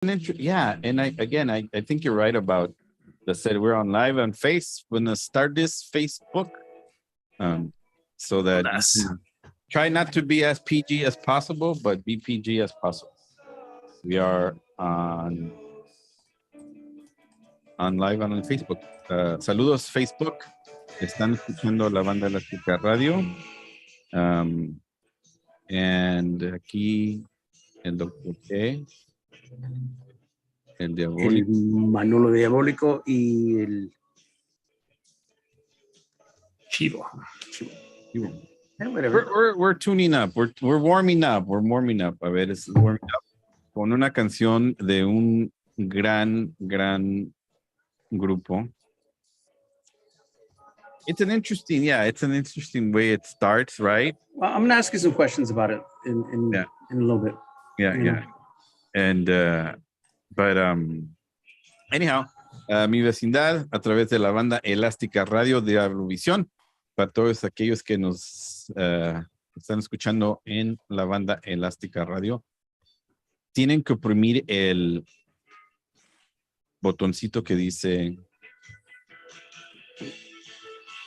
Yeah, and I think you're right about the said we're on live on We're gonna start this Facebook, so that try not to be as PG as possible, but be PG as possible. We are on live on Facebook. Saludos Facebook. Están escuchando la banda Elástica Radio. And aquí el Dr. G, el Diabólico. El Manolo Diabólico y el Chivo. We're tuning up. We're warming up. We're warming up. A ver, es warming up con una canción de un gran grupo. It's an interesting way it starts, right? Well, I'm gonna ask you some questions about it in a little bit. Yeah. And but anyhow, mi vecindad a través de la banda Elástica Radio de DiavloVision, para todos aquellos que nos están escuchando en la banda Elástica Radio, tienen que oprimir el botoncito que dice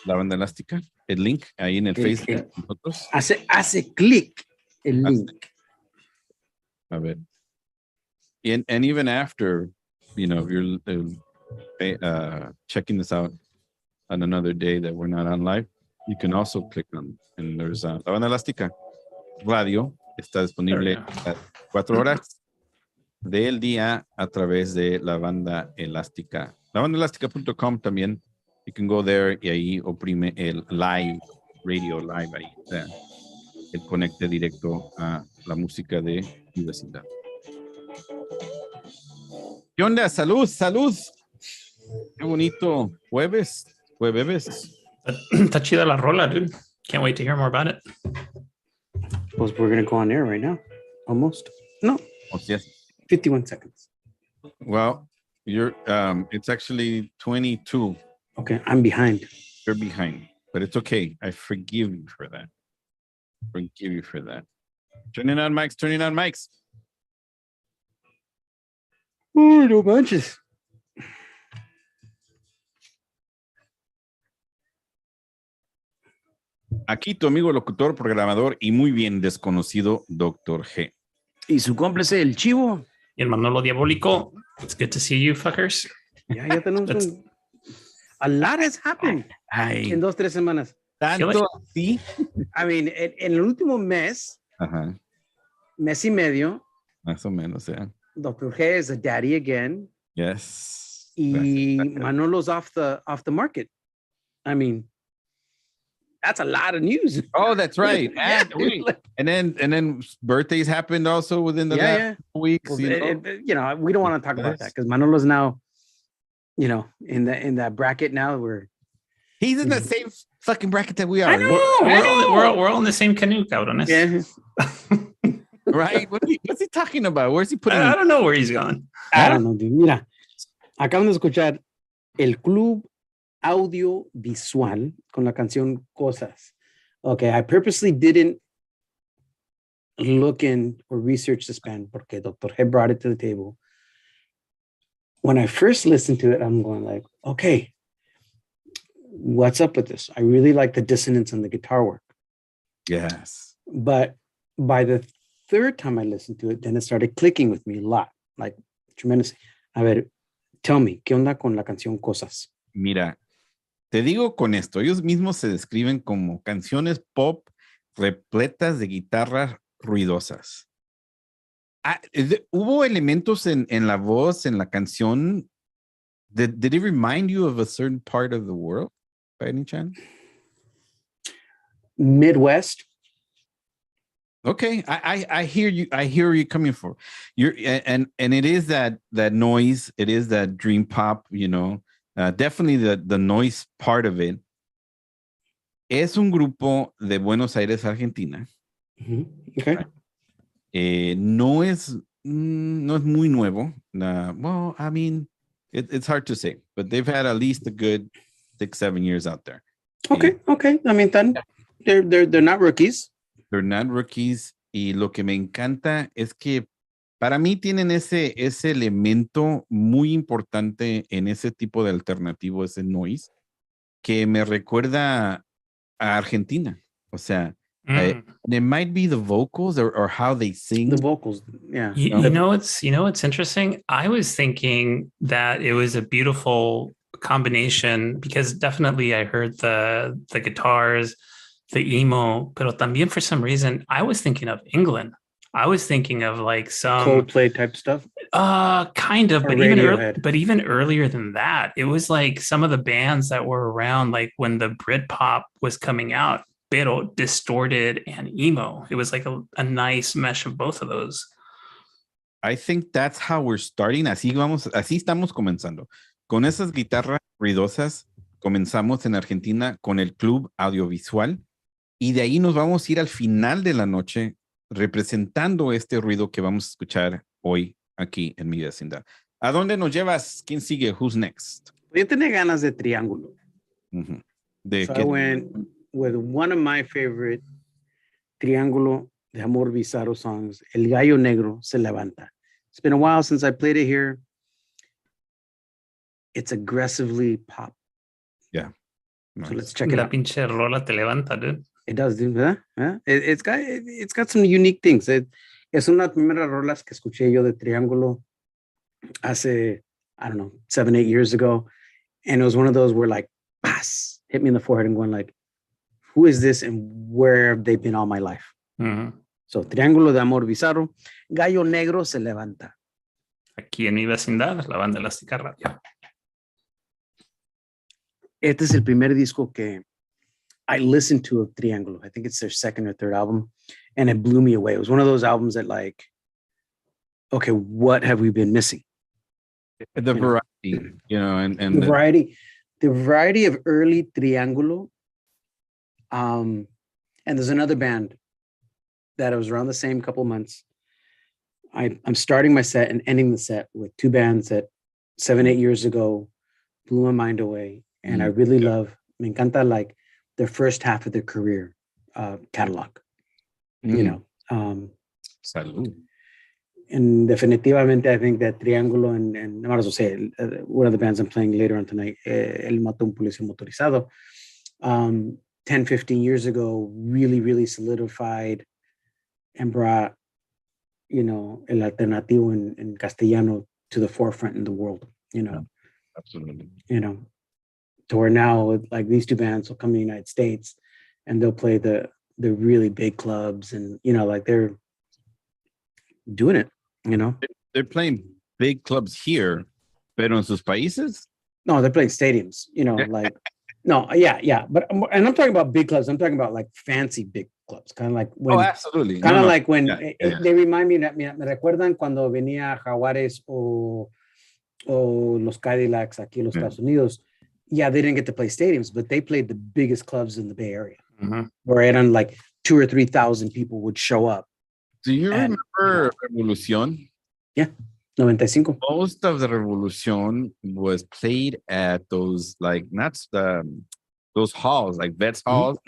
la banda elástica, el link ahí en el Facebook. Nosotros. Hace clic el link. A ver. And even after, if you're checking this out on another day that we're not on live, you can also click on, and there's la banda elástica radio está disponible a 4 horas del día a través de la banda elástica. Labandaelástica.com también. You can go there y ahí oprime el radio live ahí. O sea, el conecte directo a la música de mi vecindad. ¿Qué onda? Salud. Qué bonito jueves. Está chida la rola, dude. Can't wait to hear more about it. Suppose we're going to go on air right now. Almost. No. Oh, yes. 51 seconds. Well, you're it's actually 22. Okay, I'm behind. You're behind, but it's okay. I forgive you for that. Turning on mics. Oh, no manches. Aquí tu amigo locutor, programador y muy bien desconocido Dr. G. Y su cómplice, el Chivo. Y el Manolo Diabólico. It's good to see you, fuckers. Ya tenemos a lot has happened en 2-3 semanas. Tanto, sí. I mean, en el último mes, mes y medio, más o menos, Dr. G is a daddy again. Yes. Y Manolo's off the market. I mean, that's a lot of news. Oh, that's right. And then birthdays happened also within the last weeks. Well, we don't want to talk about that because Manolo's now, in that bracket now where he's in the same fucking bracket that we are. I know. We're all in the same canoe, cabrones. Yeah. Right? What's he talking about? Where's he putting? I don't know where he's gone. I don't know, dude. Mira, acaban de escuchar el Club Audiovisual con la canción Cosas. Okay, I purposely didn't look in or research this band porque Dr. G brought it to the table. When I first listened to it, I'm going like, okay, what's up with this? I really like the dissonance and the guitar work. Yes. But by the third time I listened to it, then it started clicking with me a lot, like tremendously. A ver, tell me, ¿qué onda con la canción Cosas? Mira, te digo con esto, ellos mismos se describen como canciones pop repletas de guitarras ruidosas. ¿Hubo elementos en la voz, en la canción? Did it remind you of a certain part of the world, by any chance? Midwest. Okay, I hear you. I hear where you're coming from. And it is that noise. It is that dream pop. Definitely the noise part of it. Es un grupo de Buenos Aires, Argentina. Mm-hmm. Okay. Right? No es muy nuevo. Well, I mean, it's hard to say, but they've had at least a good 6-7 years out there. Okay. I mean, then they're not rookies. They're not rookies. Y lo que me encanta es que Para mí tienen ese elemento muy importante en ese tipo de alternativo, ese noise, que me recuerda a Argentina. O sea, it might be the vocals or how they sing. The vocals, yeah. You know what's interesting? I was thinking that it was a beautiful combination because definitely I heard the guitars, the emo, but también for some reason I was thinking of England. I was thinking of like some Coldplay type stuff. Kind of, Or but even earlier than that, it was like some of the bands that were around, like when the Britpop was coming out, pero distorted and emo. It was like a nice mesh of both of those. I think that's how we're starting. Así estamos comenzando. Con esas guitarras ruidosas, comenzamos en Argentina con el Club Audiovisual y de ahí nos vamos a ir al final de la noche representando este ruido que vamos a escuchar hoy aquí en mi vecindad. ¿A dónde nos llevas? ¿Quién sigue? Who's next? Yo tenía ganas de Triángulo. So I went with one of my favorite Triángulo de Amor Bizarro songs, El Gallo Negro Se Levanta. It's been a while since I played it here. It's aggressively pop. Yeah. Nice. So let's check it out. Pinche rola te levanta, dude. It does, dude. ¿Verdad? It's got some unique things. Es una primera rolas que escuché yo de Triángulo hace, I don't know, 7, 8 years ago. And it was one of those where like, pass, hit me in the forehead and going like, who is this and where have they been all my life? So, Triángulo de Amor Bizarro, Gallo Negro Se Levanta. Aquí en mi vecindad, la banda Elástica Radio. Este es el primer disco que I listened to of Triángulo. I think it's their second or third album, and it blew me away. It was one of those albums that like, okay, what have we been missing? The variety, and the variety of early Triángulo. And there's another band that was around the same couple months. I'm starting my set and ending the set with two bands that 7, 8 years ago blew my mind away. And I really love, me encanta like their first half of their career catalog, Salud. And definitivamente, I think that Triángulo and I might as well say one of the bands I'm playing later on tonight, El Mató un Policía Motorizado, 10, 15 years ago, really, really solidified and brought, el alternativo in castellano to the forefront in the world, Absolutely. To where now, like these two bands will come to the United States and they'll play the really big clubs and, like they're doing it, They're playing big clubs here, pero en sus países? No, they're playing stadiums, like, no, yeah. But, and I'm talking about big clubs. I'm talking about like fancy big clubs, kind of like when, absolutely. Kind of like when they remind me, me recuerdan cuando venía Jaguares o los Cadillacs aquí en los Estados Unidos. Yeah, they didn't get to play stadiums, but they played the biggest clubs in the Bay Area, where eran like 2,000 or 3,000 people would show up. Do you remember Revolución? Yeah, 95. Most of the Revolución was played at those like those halls, like vets halls,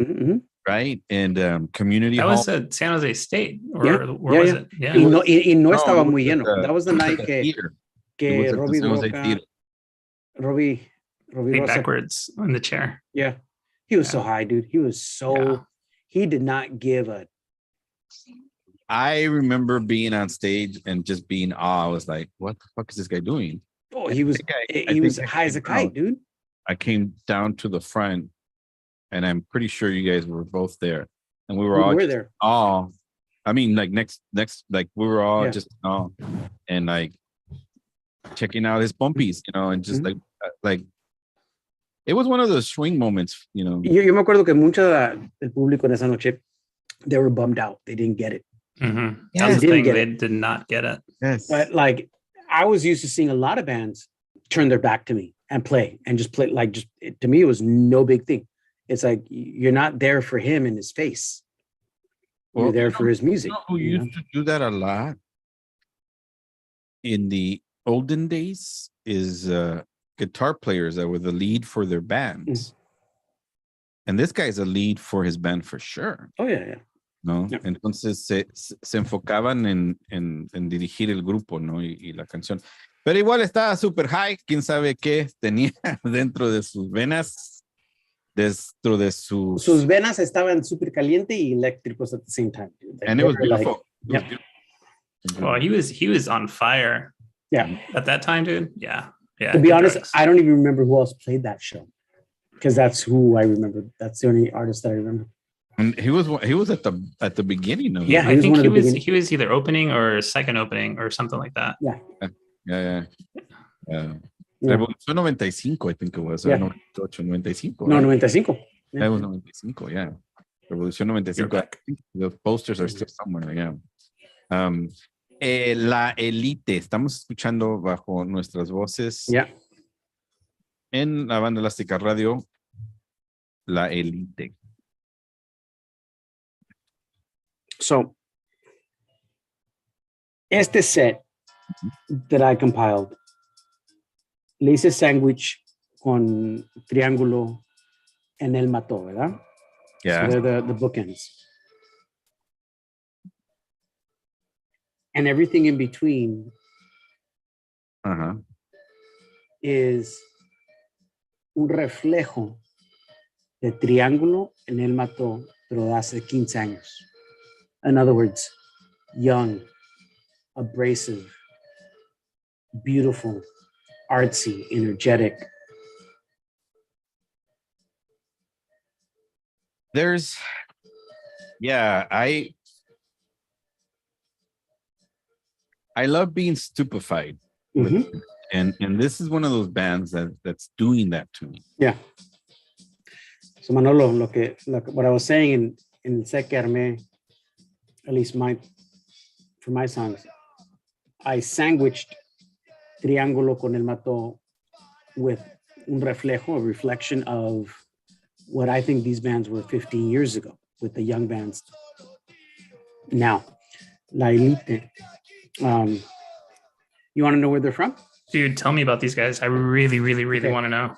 right? And community halls. That was at San Jose State, or where was it? Yeah. Y no estaba muy lleno. That was the night que Robbie Rosa, backwards in the chair. Yeah, he was so high, dude. He was so he did not give a. I remember being on stage and just being I was like, what the fuck is this guy doing? Oh, he was high as a kite, dude. I came down to the front and I'm pretty sure you guys were both there. And we were there. Oh, I mean, like next, like we were all just and like checking out his bumpies, and just like it was one of those swing moments, Yo me acuerdo que mucho del público en esa noche, they were bummed out. They didn't get it. That's the thing. They did not get it. Yes. But like I was used to seeing a lot of bands turn their back to me and play like to me it was no big thing. It's like you're not there for him in his face. You're there for his music. Who used to do that a lot in the olden days is guitar players that were the lead for their bands. And this guy's a lead for his band for sure. Oh yeah. ¿no? Yep. Entonces se enfocaban en dirigir el grupo, ¿no? Y la canción. Pero igual estaba súper high, quién sabe qué tenía dentro de sus venas, dentro de sus... Sus venas estaban súper caliente y eléctricos at the same time. Like, And it was they were beautiful. Like, It was yep. Well, he was on fire. Yeah. At that time, dude. Yeah. Yeah. To be good honest, drugs. I don't even remember who else played that show because that's who I remember. That's the only artist that I remember. And he was at the beginning of Yeah, it. he I was think one of he the was beginning. he was either opening or second opening or something like that. Yeah. Yeah. Yeah. Revolución 95, I think it was. Yeah. 98, 95. No, right? 95. That was 95, yeah. Revolución 95. I think the posters are still somewhere, yeah. La Elite, estamos escuchando bajo nuestras voces Yeah. en la banda elástica radio, La Elite. So, este set that I compiled, le hice sándwich con triángulo en el mató, ¿verdad? Yeah. So they're the bookends. And everything in between Uh-huh. is un reflejo de triángulo en el mató, pero de hace 15 años. In other words, young, abrasive, beautiful, artsy, energetic. There's, yeah, I love being stupefied. Mhm. And this is one of those bands that's doing that to me. Yeah. So Manolo, what I was saying in el set que armé, at least for my songs, I sandwiched triángulo con el mató with un reflejo, a reflection of what I think these bands were 15 years ago with the young bands. Now, La Elite. You want to know where they're from? Dude, tell me about these guys. I really, really, really Okay. want to know.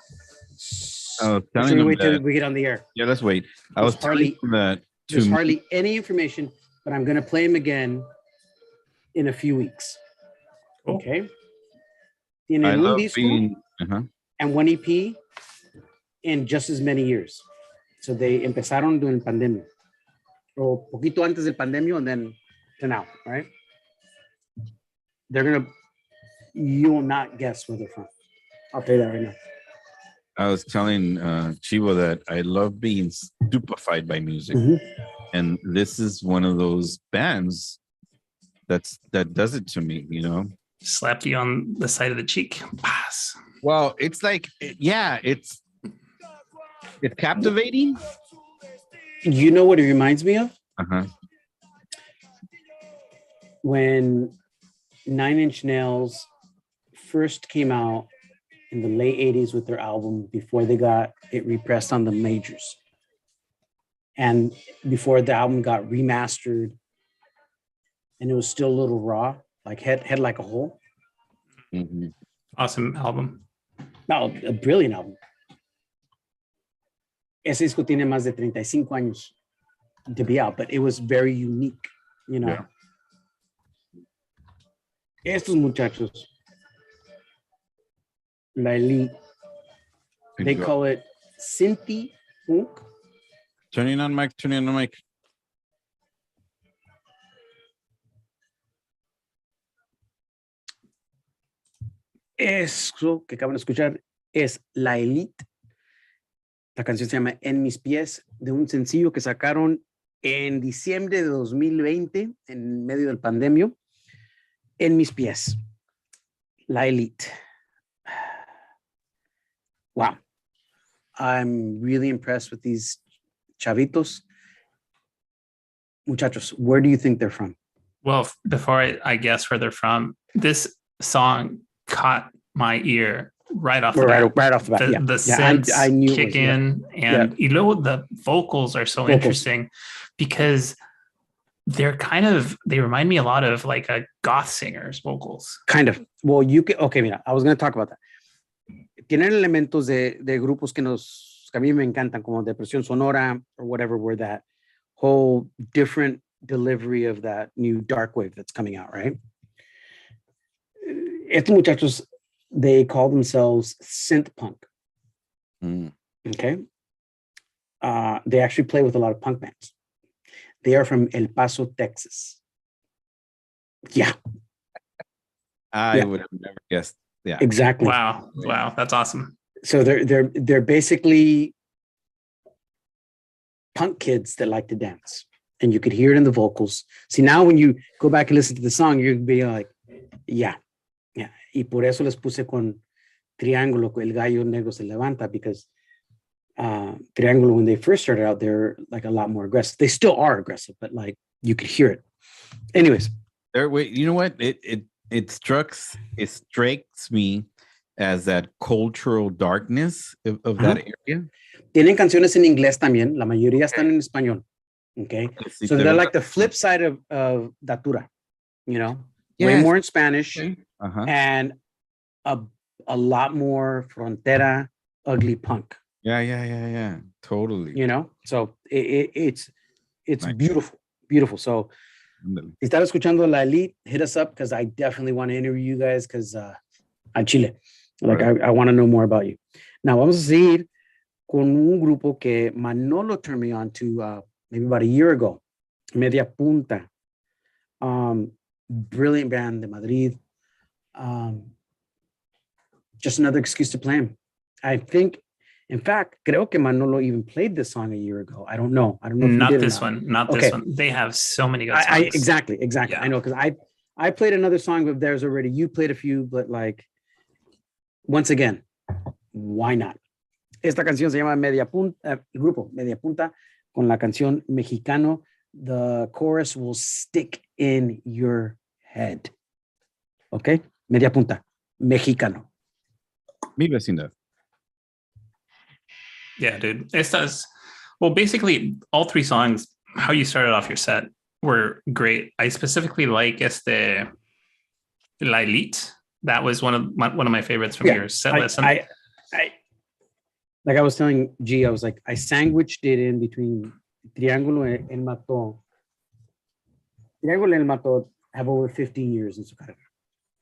I was Or telling should we them wait till that, we get on the air? yeah, let's wait. I was There's telling hardly- them that There's to me, hardly any information, but I'm going to play them again in a few weeks. Cool. Okay. I Tienen un love disco being, uh-huh. and one EP in just as many years. So they empezaron during pandemia, o poquito antes del pandemia, and then to now, right? You will not guess where they're from. I'll tell you that right now. I was telling Chivo that I love being stupefied by music. Mhm. And this is one of those bands that does it to me, you know? Slapped you on the side of the cheek. Pass. Well, it's like, yeah, it's captivating. You know what it reminds me of? Uh-huh. When 9 Inch Nails first came out in the late 80s with their album before they got it repressed on the majors. And before the album got remastered and it was still a little raw, like head like a hole. Mhm. Awesome album. No, a brilliant album. Ese disco tiene más de 35 años to be out, but it was very unique, you know. Yeah. Estos muchachos, La Elite, they call it Synthie Punk. Turning on mic. Eso que acaban de escuchar es La Elite. La canción se llama En mis pies, de un sencillo que sacaron en diciembre de 2020, en medio del pandemia. En mis pies. La Elite. Wow. I'm really impressed with these chavitos. Muchachos, where do you think they're from? Well, before I guess where they're from, this song caught my ear right off the bat. Right off the bat. The yeah. synths I knew kick it was, in, and you know the vocals are so interesting because they remind me a lot of like a goth singer's vocals. Kind of. Well, okay, mira, I was going to talk about that. Tienen elementos de grupos que a mí me encantan, como Depresión Sonora or whatever, where that whole different delivery of that new dark wave that's coming out, right? Estos muchachos, they call themselves synth punk. Okay. They actually play with a lot of punk bands. They are from El Paso, Texas. Yeah. I would have never guessed. Yeah. Exactly. Wow. That's awesome. So they're basically punk kids that like to dance, and you could hear it in the vocals. See, now when you go back and listen to the song, you'd be like, yeah. Y por eso les puse con Triángulo, el gallo negro se levanta, because Triángulo, when they first started out, they're like a lot more aggressive. They still are aggressive, but like you could hear it. Anyways. You know what? It strikes me as that cultural darkness of that area. Tienen canciones en inglés también. La mayoría están en español. Okay. So they're like the flip side of Datura, you know, way more in Spanish and a lot more frontera, ugly punk. Yeah. Totally. You know, so it's nice. Beautiful. So si están escuchando La Elite, hit us up, because I definitely want to interview you guys, because a Chile. Like, I want to know more about you. Now, vamos a seguir con un grupo que Manolo turned me on to maybe about a year ago, Media Punta. Brilliant band de Madrid. Just another excuse to play them. I think, in fact, creo que Manolo even played this song a year ago. I don't know. If not did this one. Not this one. They have so many good songs. Exactly. Yeah. I know, because I played another song of theirs already. You played a few, but like, once again, why not? Esta canción se llama Media Punta, el grupo Media Punta, con la canción Mexicano. The chorus will stick in your head. Okay? Media Punta, Mexicano. Mi vecindad. Yeah, dude. Well, basically, all three songs, how you started off your set, were great. I specifically like La Elite. That was one of my favorites from your set list. Like I was telling G, I was like, I sandwiched it in between Triángulo and El Mato. Triángulo and El Mato have over 15 years in su carrera.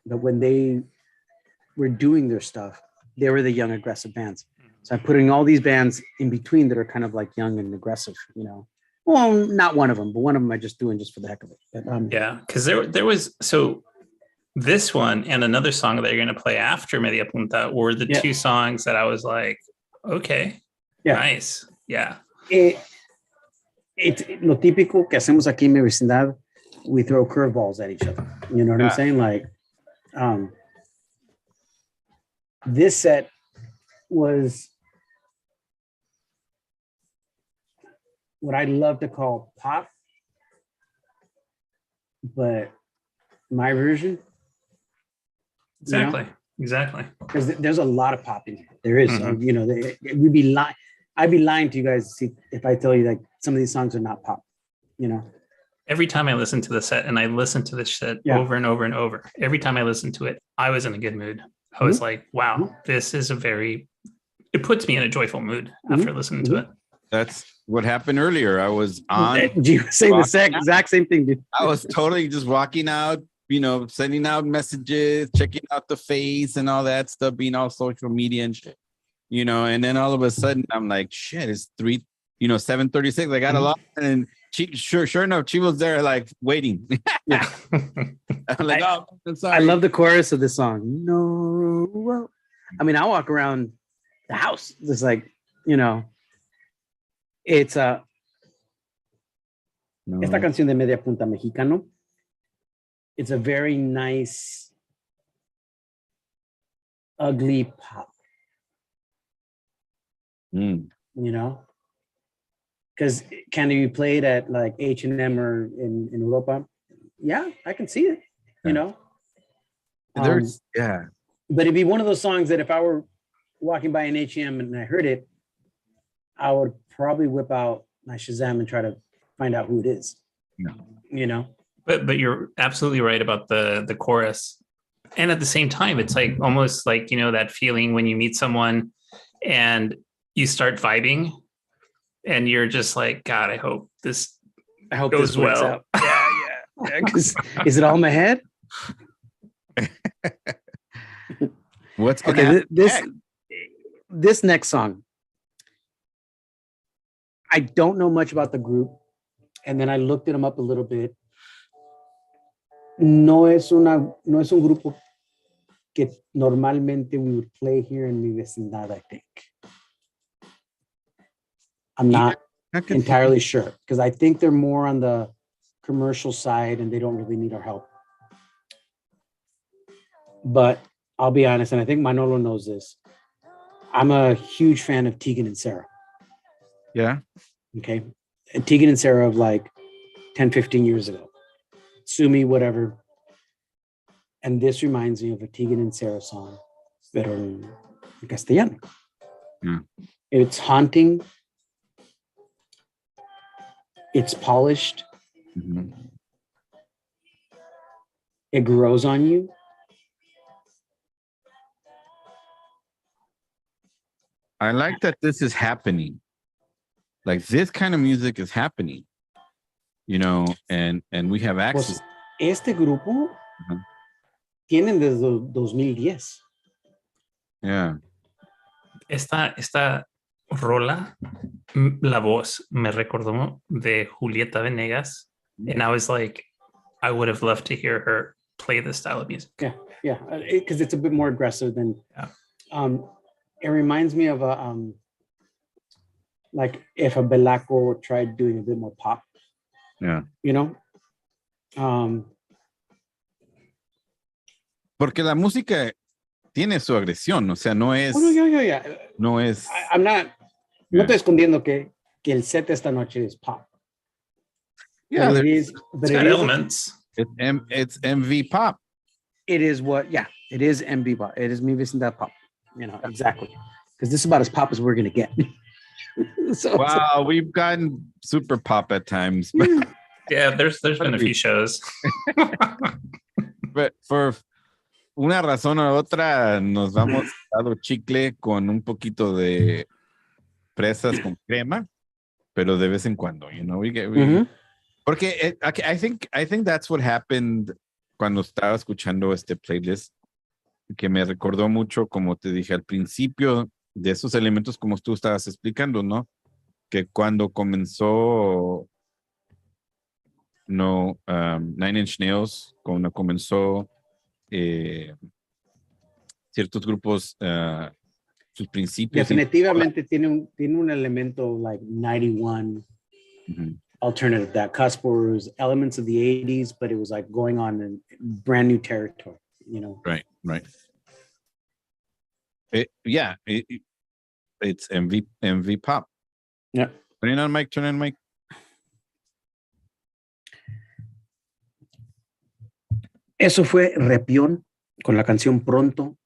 But when they were doing their stuff, they were the young aggressive bands. So I'm putting all these bands in between that are kind of like young and aggressive, you know. Well, not one of them, but one of them I just doing just for the heck of it. But, yeah, because there was, so this one and another song that you're going to play after Media Punta were the two songs that I was like, okay, nice. Yeah. It's lo típico que hacemos aquí en mi vecindad. We throw curveballs at each other. You know what I'm saying? Like, this set was what I love to call pop, but my version. Exactly. Because there's a lot of pop in here. There is, you know, we'd be lying. I'd be lying to you guys if I tell you like some of these songs are not pop, you know. Every time I listen to the set, and I listen to this set over and over and over, every time I listen to it, I was in a good mood. I was like, wow, this is it puts me in a joyful mood after listening to it. That's what happened earlier. I was on. You were saying the exact same thing, dude. I was totally just walking out, you know, sending out messages, checking out the face and all that stuff, being all social media and shit, you know, and then all of a sudden I'm like, shit, it's 7:36. I got a lot. And sure enough, she was there like waiting. Yeah. I'm like, I'm sorry. I love the chorus of this song. No. I mean, I walk around the house. It's like, you know, it's esta canción de Media Punta Mexicano. It's a very nice, ugly pop. You know? Because can you play it at like H&M or in Europa? Yeah, I can see it, you know? But it'd be one of those songs that if I were walking by an H&M and I heard it, I would probably whip out my Shazam and try to find out who it is. No. You know? But you're absolutely right about the chorus. And at the same time, it's like almost like, you know, that feeling when you meet someone and you start vibing and you're just like, God, I hope this I hope Goes this works well. out. Yeah. 'Cause is it all in my head? What's gonna Okay, happen this next? this next song. I don't know much about the group, and then I looked them up a little bit. No es un grupo que normalmente we would play here in mi vecindad, I think. I'm not I could see- entirely sure because I think they're more on the commercial side and they don't really need our help. But I'll be honest, and I think Manolo knows this. I'm a huge fan of Tegan and Sarah. Yeah. Okay. And Tegan and Sarah of like 10, 15 years ago. Sue me, whatever. And this reminds me of a Tegan and Sarah song, pero en castellano. Yeah. It's haunting. It's polished. Mhm. It grows on you. I like that this is happening. Like this kind of music is happening, you know, and we have access. Pues este grupo Ajá. tienen desde 2010. Yeah. Esta rola, la voz me recordó de Julieta Venegas, and I was like, I would have loved to hear her play this style of music. Yeah, because it's a bit more aggressive than. Yeah. It reminds me of a like if a Belaco tried doing a bit more pop. Yeah. You know. Porque la música tiene su agresión, o sea, no es, Oh, no, yeah. no es. I'm not. Yeah. No estoy escondiendo que el set esta noche es pop. Yeah, But it there's- is. It's But got it is. elements. it's MV pop. It is what. Yeah, it is MB pop. It is me vecindad pop. You know exactly. Because this is about as pop as we're gonna get. So, Wow, we've gotten super pop at times, but, Yeah, there's been a few shows. but for una razón u otra nos vamos dado chicle con un poquito de fresas con crema, pero de vez en cuando, you know, Mhm. porque I think that's what happened cuando estaba escuchando este playlist, que me recordó mucho, como te dije al principio, de esos elementos como tú estabas explicando, ¿no? Que cuando comenzó Nine Inch Nails, cuando comenzó ciertos grupos, sus principios. Definitivamente tiene un elemento like 91 Mhm. alternative. That cusp was elements of the 80s, but it was like going on in brand new territory, you know. Right. It's MV pop. Yeah. Turn on mic. Eso fue Repión con la canción Pronto.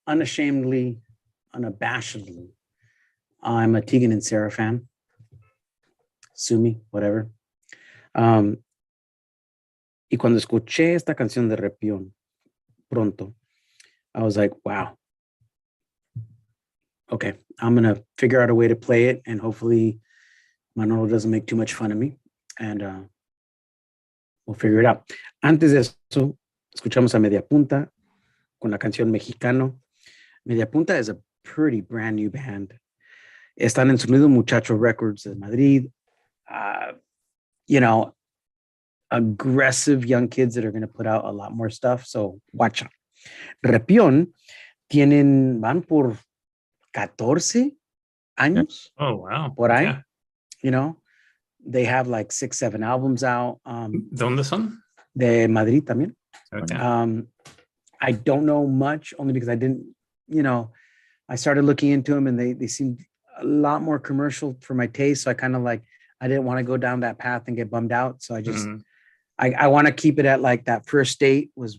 Unashamedly, unabashedly, I'm a Tegan and Sarah fan. Sue me, whatever. Y cuando escuché esta canción de Repión, Pronto, I was like, wow. Okay, I'm going to figure out a way to play it, and hopefully Manolo doesn't make too much fun of me, and we'll figure it out. Antes de eso, escuchamos a Media Punta con la canción Mexicano. Media Punta is a pretty brand new band. Están en Sonido Muchacho Records de Madrid. You know, aggressive young kids that are going to put out a lot more stuff. So watch out. Repión van por 14 años. Oh, wow. Por ahí. Yeah. You know, they have like 6, 7 albums out. ¿Dónde son? De Madrid también. Okay. I don't know much, only because I didn't, you know, I started looking into them and they seemed a lot more commercial for my taste. So I kind of like, I didn't want to go down that path and get bummed out. So I just, I want to keep it at like that first date was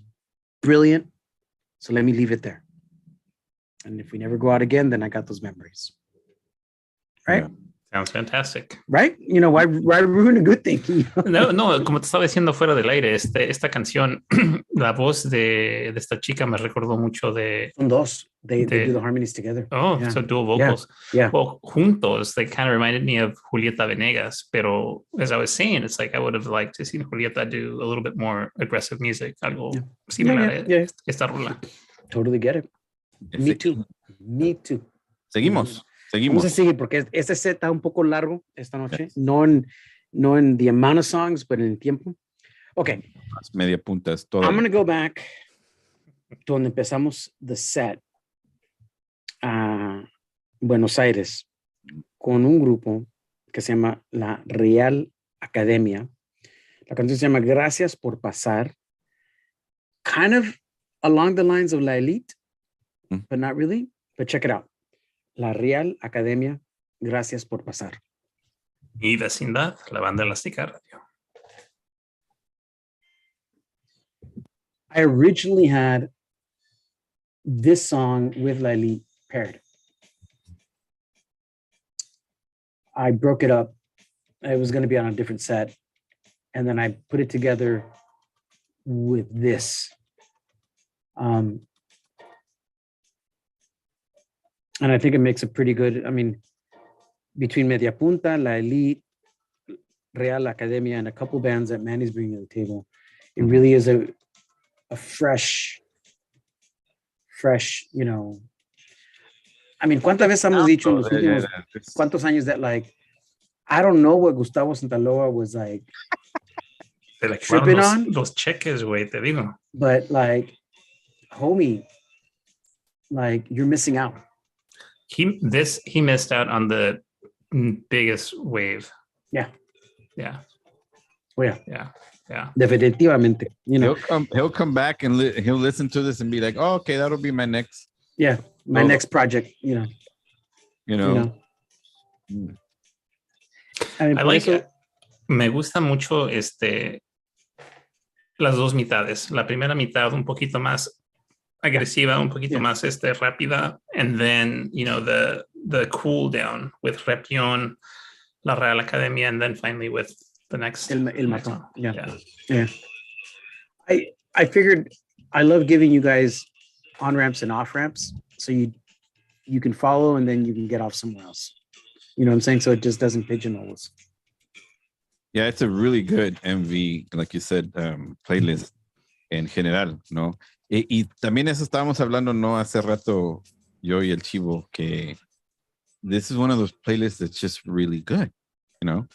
brilliant. So let me leave it there. And if we never go out again, then I got those memories. Right? Sounds fantastic. Right? You know, why ruin a good thing? No, como te estaba diciendo fuera del aire, esta canción, la voz de esta chica me recordó mucho de... Son dos. They do the harmonies together. Oh, yeah. so dual vocals. Yeah. Well, juntos, they kind of reminded me of Julieta Venegas, pero as I was saying, it's like I would have liked to see Julieta do a little bit more aggressive music, algo similar a esta rola. Totally get it. Me too. Seguimos. Vamos a seguir porque este set está un poco largo esta noche. Yes. No en the amount of songs, but en el tiempo. Okay. Media punta es todo. I'm going to go back to donde empezamos the set. Buenos Aires con un grupo que se llama la Real Academia. La canción se llama Gracias por Pasar. Kind of along the lines of La Elite, but not really. But check it out. La Real Academia, Gracias por Pasar. Y Vecindad, la banda elástica radio. I originally had this song with La Elite paired. I broke it up. It was going to be on a different set. And then I put it together with this. And I think it makes a pretty good, I mean, between Media Punta, La Elite, Real Academia, and a couple bands that Manny's bringing to the table, it really is a fresh, you know, I mean, ¿cuántas veces hemos dicho en los últimos cuántos años that like, I don't know what Gustavo Santaloa was like tripping on. Los cheques, güey, te digo. But like, homie, like you're missing out. He missed out on the biggest wave. Yeah. Oh yeah. Definitivamente. You know, he'll come back and he'll listen to this and be like, oh, okay, that'll be my next. Yeah, my next project. You know. I like it. Me gusta mucho las dos mitades. La primera mitad un poquito más agresiva, un poquito más rápida, and then the cool down with Repión, La Real Academia, and then finally with the next El Matón. Yeah. I figured I love giving you guys on ramps and off ramps, so you can follow and then you can get off somewhere else. You know what I'm saying? So it just doesn't pigeonhole us. Yeah, it's a really good MV, like you said, playlist en general, ¿no? Y también eso estábamos hablando, ¿no? Hace rato, yo y el Chivo, que this is one of those playlists that's just really good, you know?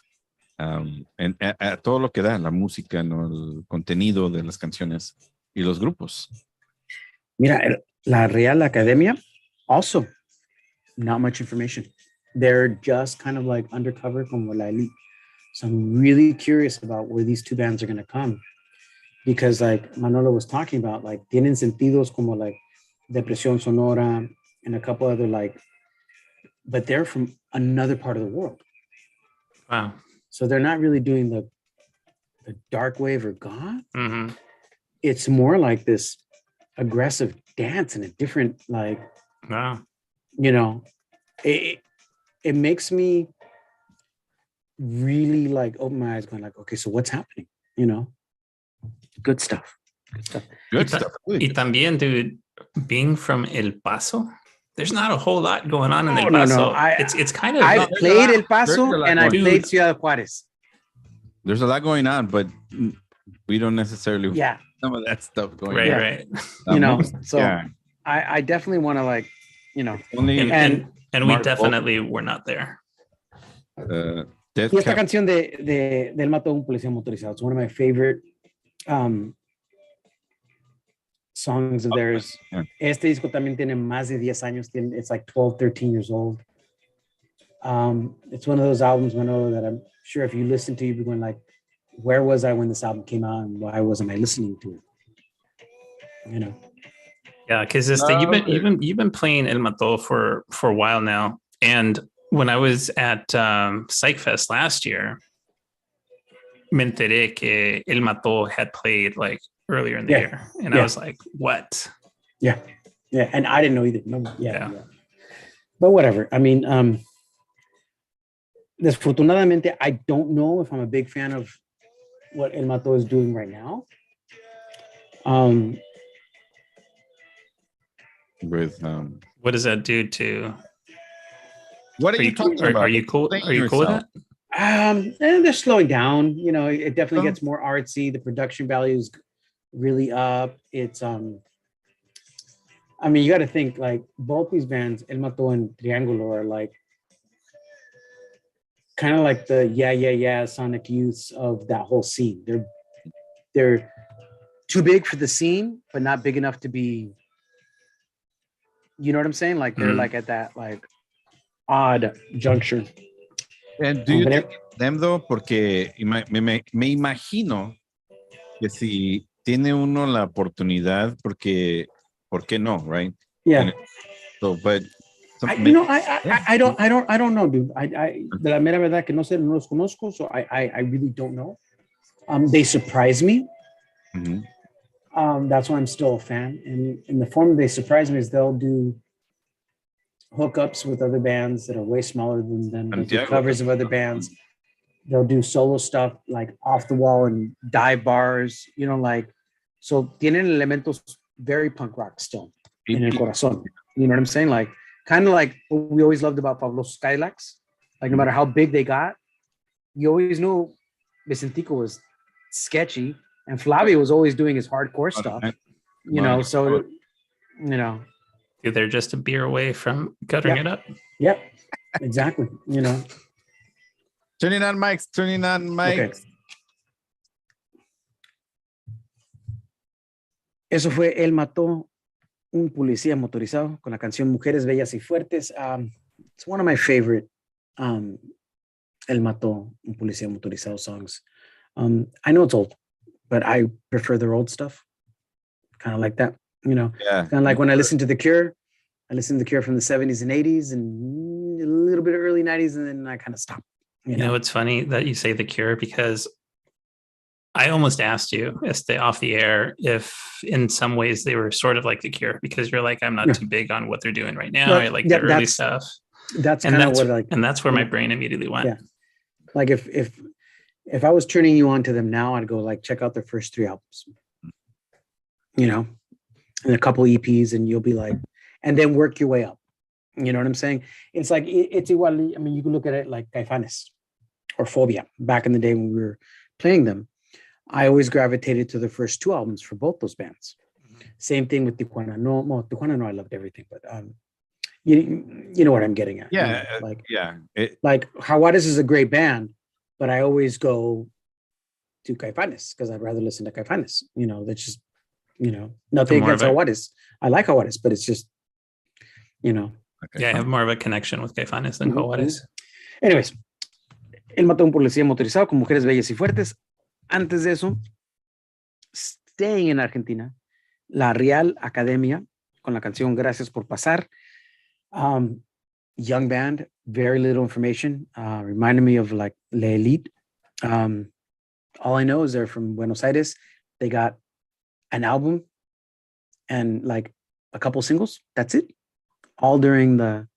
And a todo lo que da, la música, ¿no? El contenido de las canciones y los grupos. Mira, La Real Academia, also, not much information. They're just kind of like undercover como La Elite. So I'm really curious about where these two bands are going to come. Because like Manolo was talking about, like, tienen sentidos como like Depresión Sonora and a couple other like, but they're from another part of the world. Wow. So they're not really doing the dark wave or goth. Mm-hmm. It's more like this aggressive dance and a different like, wow. You know, it makes me really like open my eyes going like, okay, so what's happening? You know? Good stuff. Y también, dude, being from El Paso, there's not a whole lot going on in El No. Paso. It's kind of. I played El Paso and I played Ciudad Juárez. There's a lot going on, but we don't necessarily. Yeah. Some of that stuff going on. Right. You know, so I definitely want to like, you know, and we definitely were not there. Y esta canción de Él mató a un policía motorizado. It's one of my favorite songs of theirs. Yeah. Este disco también tiene más de 10 años. It's like 12, 13 years old. It's one of those albums, Manolo, that I'm sure if you listen to, you'd be going like, where was I when this album came out and why wasn't I listening to it? You know? Yeah, because you've been playing El Mató for a while now. And when I was at PsychFest last year, me enteré que El Mató had played like earlier in the year. And I was like, what? Yeah. And I didn't know either. No, yeah. But whatever. I mean, Desfortunadamente, I don't know if I'm a big fan of what El Mato is doing right now. With What does that do to? what are you talking about? Are you cool? Explain Are you cool with yourself. that? And they're slowing down. You know, it definitely Oh. gets more artsy. The production value is really up. It's I mean, you got to think like both these bands, El Mato and Triangulo, are like kind of like the yeah Sonic Youths of that whole scene. They're too big for the scene, but not big enough to be. You know what I'm saying? Like they're like at that like odd juncture. And do you think them though? Porque me imagino que si tiene uno la oportunidad, porque ¿por qué no? Right? Yeah. So, but I don't know, dude. De la mera verdad que no sé, no los conozco, so I really don't know. They surprise me. Mm-hmm. That's why I'm still a fan. And in the form they surprise me is they'll do hookups with other bands that are way smaller than them. They'll do covers of other bands. They'll do solo stuff like off the wall and dive bars, you know, like, so tienen elementos very punk rock still in el corazón. You know what I'm saying? Like, kind of like what we always loved about Pablo Skylax. Like, no matter how big they got, you always knew Vicentico was sketchy and Flavio was always doing his hardcore stuff, you know, so, you know. They're just a beer away from guttering it up. Yep, exactly, you know. Turning on mics. Okay. Eso fue El Mató, un policía motorizado, con la canción Mujeres Bellas y Fuertes. It's one of my favorite El Mató, un policía motorizado songs. I know it's old, but I prefer their old stuff. Kind of like that, you know. Yeah. Kind of like when I listen to The Cure. I listened to The Cure from the 70s and 80s and a little bit of early 90s, and then I kind of stopped. You know, it's funny that you say The Cure because I almost asked you off the air if in some ways they were sort of like The Cure, because you're like, I'm not too big on what they're doing right now. I like the early stuff. That's kind of what like, and that's where my brain immediately went. Yeah. Like if I was turning you on to them now, I'd go like, check out their first 3 albums, you know, and a couple EPs, and you'll be like, and then work your way up. You know what I'm saying? It's like, it's igual. I mean, you can look at it like Caifanes or Phobia. Back in the day when we were playing them, I always gravitated to the first 2 albums for both those bands. Same thing with Tijuana. Tijuana, no, I loved everything, but you know what I'm getting at. Yeah. You know, like, like Jaguares is a great band, but I always go to Caifanes because I'd rather listen to Caifanes. You know, that's just, you know, nothing against Jaguares. I like Jaguares, but it's just, you know. Okay. Yeah, I have more of a connection with Caifanes than Jaguares. Anyways, él mató a un policía motorizado con Mujeres Bellas y Fuertes. Antes de eso, staying en Argentina, la Real Academia con la canción Gracias por Pasar. Young band, very little information. Reminded me of like La Elite. All I know is they're from Buenos Aires. They got an album and like a couple singles. That's it. All during the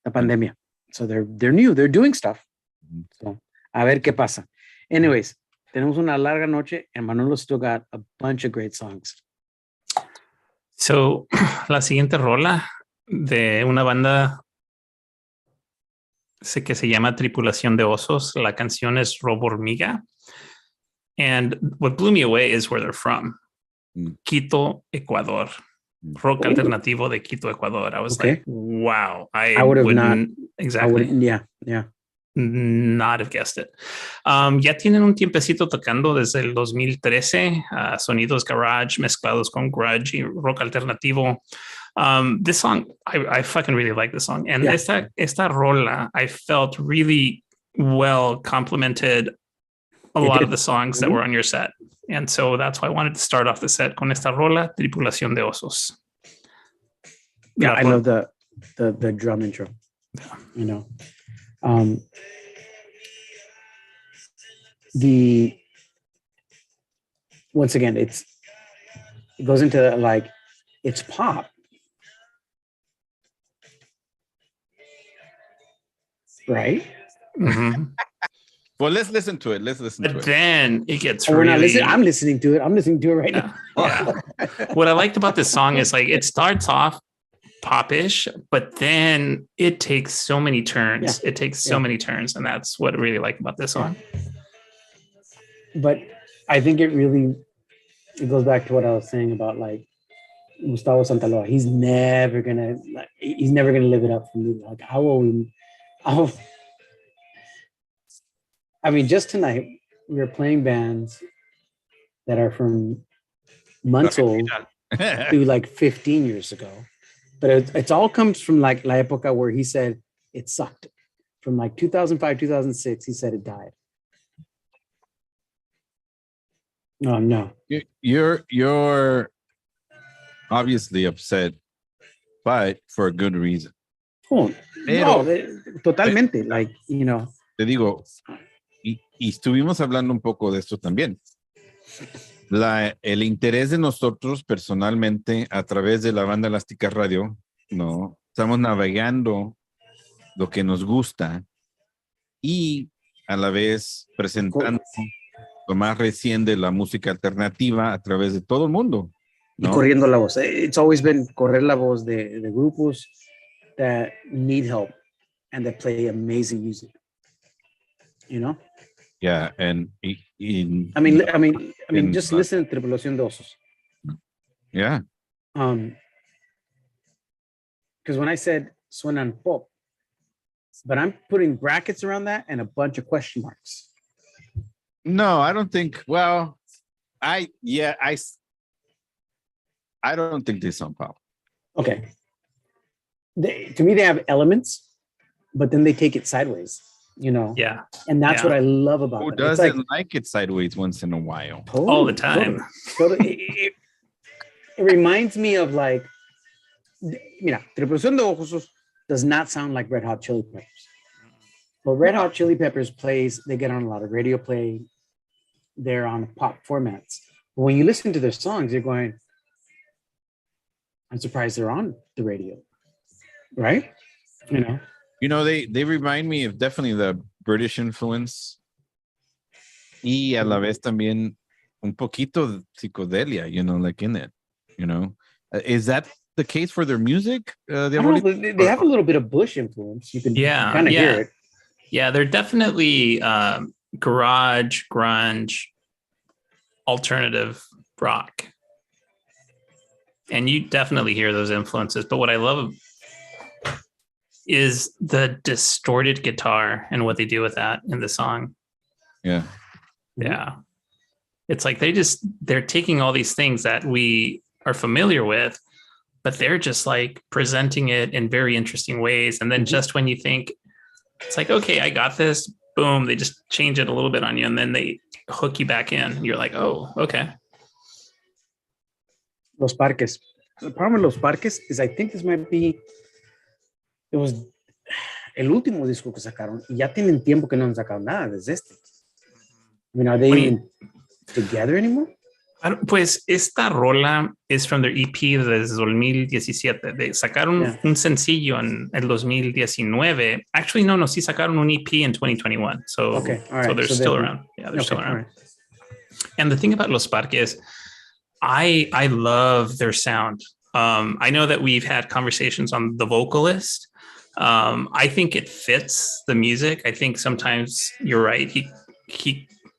pandemia. So they're new. They're doing stuff. So, a ver qué pasa. Anyways, tenemos una larga noche and Manolo still got a bunch of great songs. So, la siguiente rola de una banda que se llama Tripulación de Osos. La canción es Robo Hormiga. And what blew me away is where they're from. Quito, Ecuador. Rock alternativo de Quito, Ecuador. I was like, wow. I would not. Exactly. Yeah. Not have guessed it. Ya tienen un tiempecito tocando desde el 2013, sonidos garage mezclados con grunge y rock alternativo. This song, I fucking really like this song. And esta rola, I felt really well complemented a lot of the songs that were on your set. And so that's why I wanted to start off the set con esta rola, Tripulación de Osos. Yeah, I love the drum intro. Yeah. You know. Once again, it goes into like, it's pop, right? Mhm. Well, let's listen to it. But then it gets Oh, we're not really. listening. I'm listening to it. I'm listening to it right Yeah. now. Yeah. What I liked about this song is like it starts off popish, but then it takes so many turns. Yeah. It takes so Yeah. many turns, and that's what I really like about this song. But I think it goes back to what I was saying about like Gustavo Santaloa. He's never gonna live it up for me. Like I mean, just tonight we were playing bands that are from months old to like 15 years ago. But it all comes from like La Época where he said it sucked. From like 2005, 2006, he said it died. Oh, no. You're obviously upset, but for a good reason. Oh, Pero- totalmente. Like, you know. Te digo, y estuvimos hablando un poco de esto también. El interés de nosotros personalmente a través de la banda Elástica Radio, ¿no? Estamos navegando lo que nos gusta y a la vez presentando lo más reciente de la música alternativa a través de todo el mundo, Y ¿no? corriendo la voz. It's always been correr la voz de grupos that need help and that play amazing music. You know? Yeah, and I mean, just listen to Tripulación de Osos. yeah. Because when I said suenan pop, but I'm putting brackets around that and a bunch of question marks. No, I don't think. Well, I don't think they sound pop. Okay. To me, they have elements, but then they take it sideways, you know? Yeah. And that's what I love about Who it. doesn't like it sideways once in a while? All the time. It reminds me of like, mira, Tripulación de Ojos does not sound like Red Hot Chili Peppers. But Red Hot Chili Peppers they get on a lot of radio play. They're on pop formats. But when you listen to their songs, you're going, I'm surprised they're on the radio. Right? You know, they remind me of definitely the British influence y a la vez también un poquito de psicodelia, like in it, is that the case for their music? They have a little bit of Bush influence. You can kind of hear it. Yeah, they're definitely garage, grunge, alternative rock. And you definitely hear those influences. But what I love is the distorted guitar and what they do with that in the song. Yeah. Yeah. It's like they're taking all these things that we are familiar with, but they're just like presenting it in very interesting ways. And then just when you think it's like, okay, I got this, boom, they just change it a little bit on you and then they hook you back in. You're like, oh, okay. Los Parques. The problem with Los Parques is I think this might be, it was el último disco que sacaron y ya tienen tiempo que no han sacado nada desde este. I mean, are they even together anymore? Pues esta rola es from their EP desde 2017. Sacaron un sencillo en el 2019. Actually, no, sí sacaron un EP in 2021. So, okay, all right. So they're still around. Yeah, they're still around. Right. And the thing about Los Parques, I love their sound. I know that we've had conversations on the vocalist. I think it fits the music. I think sometimes you're right.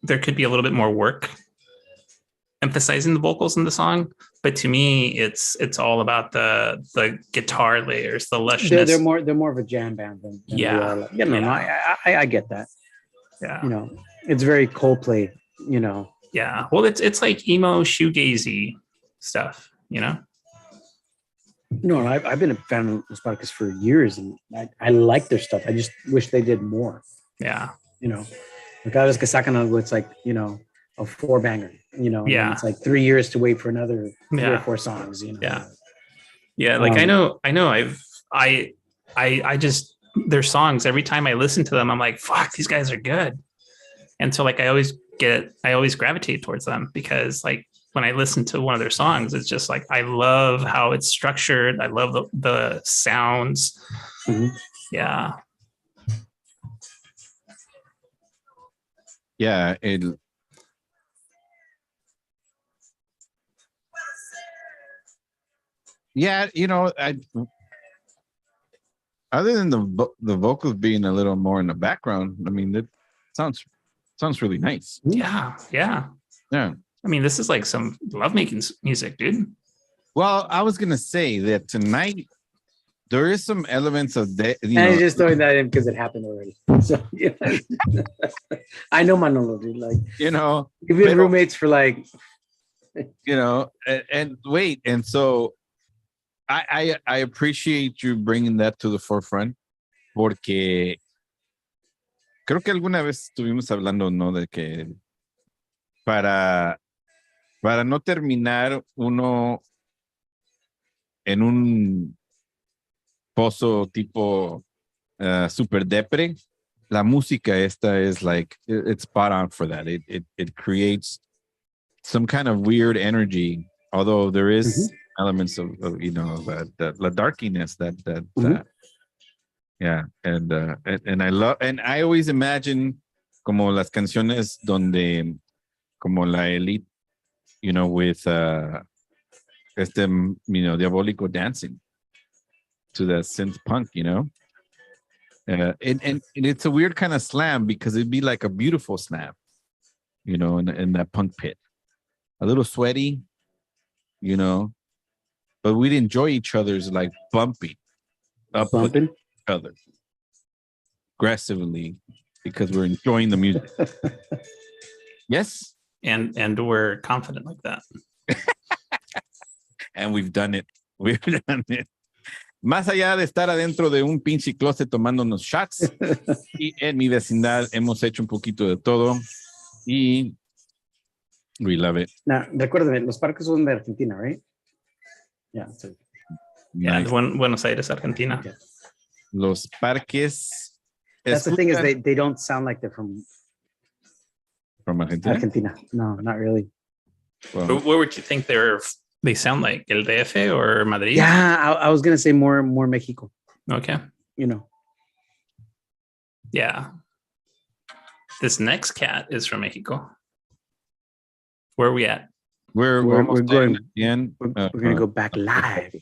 There could be a little bit more work emphasizing the vocals in the song, but to me, it's all about the guitar layers, the lushness. They're more of a jam band than yeah. I get that. Yeah, it's very Coldplay. Yeah, well, it's like emo shoegazy stuff. No, I've been a fan of Los Parques for years, and I like their stuff. I just wish they did more. Yeah, cada vez que sacan algo, it's like a 4-banger, yeah, it's like 3 years to wait for another 3 or 4 songs, yeah, like I know I just their songs, every time I listen to them I'm like, fuck, these guys are good. And so like I always gravitate towards them because like when I listen to one of their songs, it's just like I love how it's structured. I love the sounds. Mm-hmm. Yeah. yeah, yeah, other than the vocals being a little more in the background, I mean, it sounds really nice. Yeah. Yeah. I mean, this is like some lovemaking music, dude. Well, I was gonna say that tonight there is some elements of that. And just throwing that in because it happened already. So yeah. I know Manolo, dude. Like, we've been roommates for like, and wait, and so I appreciate you bringing that to the forefront, porque creo que alguna vez estuvimos hablando, ¿no? De que para no terminar uno en un pozo tipo super depre, la música esta is like, it's spot on for that. It creates some kind of weird energy, although there is elements of the darkiness that yeah, and I love, and I always imagine como las canciones donde como la elite, with diabólico dancing to the synth punk, and it's a weird kind of slam because it'd be like a beautiful slam, in that punk pit, a little sweaty, but we'd enjoy each other's like bumping each other aggressively because we're enjoying the music. Yes, and we're confident like that. And we've done it. Más allá de estar adentro de un pinche closet tomándonos shots, y en mi vecindad hemos hecho un poquito de todo y we love it. Now, recuérdame, los parques son de Argentina, right? Yeah. So. Yeah, Buenos Aires, Argentina. Okay. Los parques. That's the thing is they don't sound like they're from Argentina. Argentina. No, not really. Well, what would you think they sound like? El DF or Madrid? Yeah, I was gonna say more Mexico. Okay. Yeah. This next cat is from Mexico. Where are we at? We're going again. We're gonna go back live.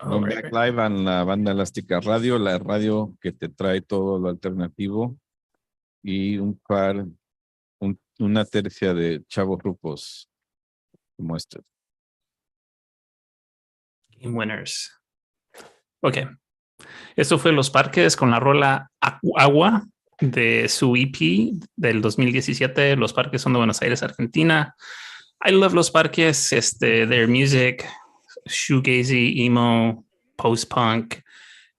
Back live on la Banda Elástica Radio, la radio que te trae todo lo alternativo y una tercia de chavos rupos como este. Game winners. Ok. Esto fue Los Parques con la rola Agua de su EP del 2017. Los Parques son de Buenos Aires, Argentina. I love Los Parques. Their music, shoegazy, emo, post-punk.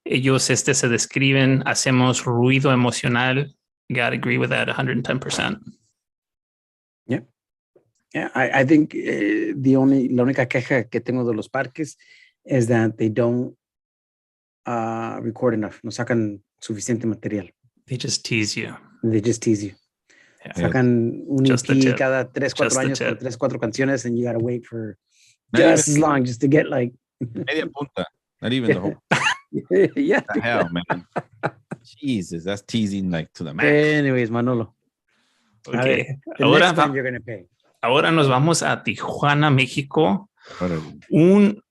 Ellos se describen, hacemos ruido emocional. Gotta agree with that 110%. Yeah. Yeah, I think la única queja que tengo de Los Parques is that they don't record enough. No sacan suficiente material. They just tease you. They just tease you. Yeah. Sacan un EP cada 3-4 años con 3-4 canciones and you gotta wait for just as long just to get like media punta, not even the whole. Yeah. What the hell, man. Jesus, that's teasing like to the max. Anyways, Manolo. Okay. Next time you're gonna pay. Ahora nos vamos a Tijuana, México. Un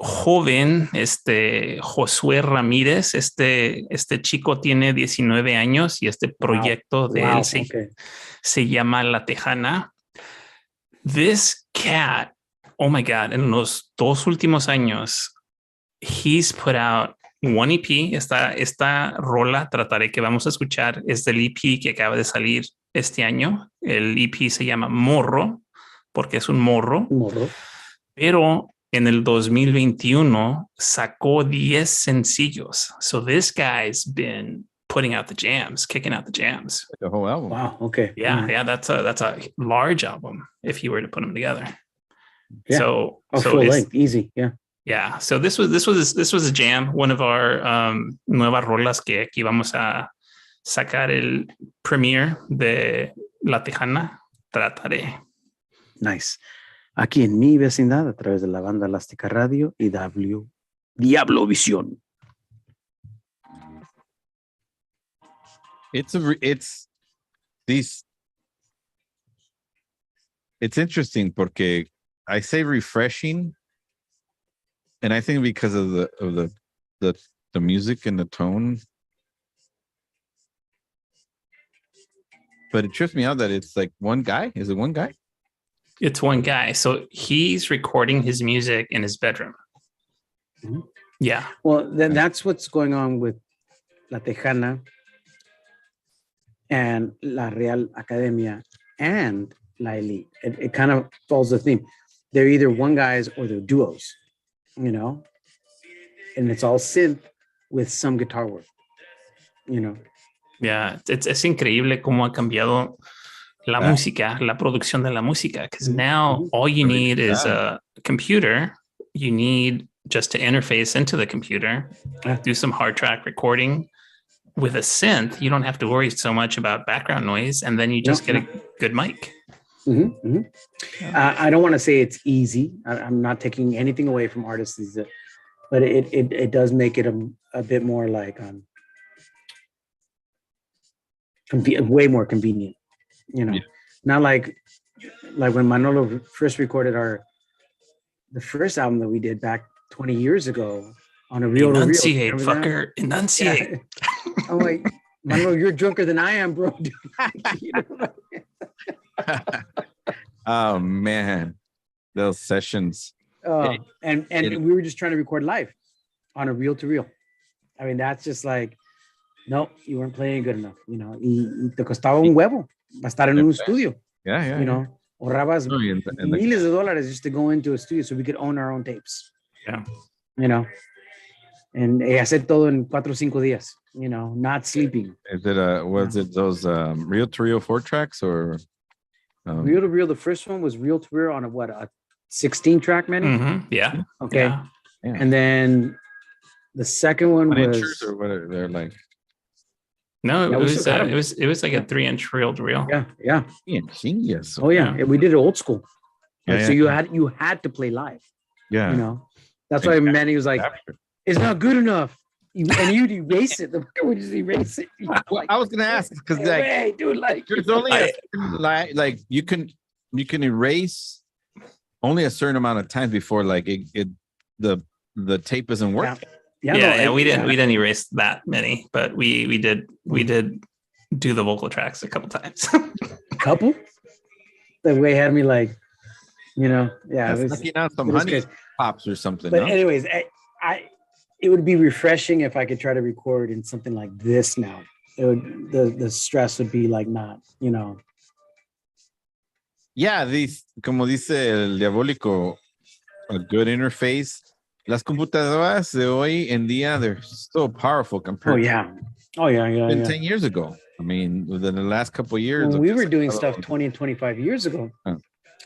joven, Josué Ramírez, este chico tiene 19 años y este proyecto de él se llama La Tejana. This cat, oh my God, en los 2 últimos años, he's put out one EP. Esta rola trataré que vamos a escuchar es del EP que acaba de salir este año. El EP se llama Morro, porque es un morro. Pero en el 2021 sacó 10 sencillos. So this guy's been putting out the jams, kicking out the jams. The whole album. Wow. Okay. Yeah, that's a large album if you were to put them together. Yeah. So full length, easy. Yeah. Yeah. So this was a jam. One of our nuevas rolas que aquí vamos a sacar el premiere de La Tejana. Trataré. Nice. Aquí en mi vecindad a través de la Banda Elástica Radio y DiavloVision. It's these it's interesting porque I say refreshing, and I think because of the music and the tone, but it trips me out that it's like one guy. Is it one guy? It's one guy. So he's recording his music in his bedroom. Mhm. Yeah. Well, then that's what's going on with La Tejana and La Real Academia and La Elite. It kind of follows the theme. They're either one guys or they're duos, you know, and it's all synth with some guitar work, you know. Yeah. Es increíble cómo ha cambiado la música, la producción de la música. Because now all you need is a computer. You need just to interface into the computer, do some hard track recording. With a synth, you don't have to worry so much about background noise, and then you just get a good mic. I don't want to say it's easy. I'm not taking anything away from artists, but it does make it a bit more like way more convenient. You know, not like when Manolo first recorded the first album that we did back 20 years ago on a reel to reel. Enunciate, fucker. Enunciate. Yeah. I'm like, Manolo, you're drunker than I am, bro. You know? Oh man, those sessions. And we were just trying to record live on a reel to reel. I mean, that's just like, no, you weren't playing good enough. You know, y te costaba un huevo para estar en un estudio. Yeah. You know, ahorrabas miles de dólares just to go into a studio so we could own our own tapes. Yeah. You know, and hacer todo en 4 o 5 días. You know, not sleeping. Is it was it those reel to reel 4 tracks or reel to reel? The first one was reel to reel on a 16 track menu. Yeah. Okay. Yeah. And then the second one was or what they're like. No, it was like a 3-inch reel to reel. Yeah. Genius. Oh yeah. We did it old school. Yeah, so you had to play live. Yeah. You know, that's why Manny was like, it's not good enough. And you'd erase it. The fucker would just erase it. You know, I was gonna ask because hey, dude, like there's only like you can erase only a certain amount of time before like the tape isn't working. Yeah, we didn't erase that many, but we did do the vocal tracks a couple times. Couple? The way had me like, you know, yeah. It was, some honey pops or something. But anyways, it would be refreshing if I could try to record in something like this now. It would the stress would be like not, you know. Yeah, como dice el diabólico, a good interface. Las computadoras de hoy en día, they're so powerful compared to 10 years ago. I mean, within the last couple of years. When we were doing stuff 20 and 25 years ago,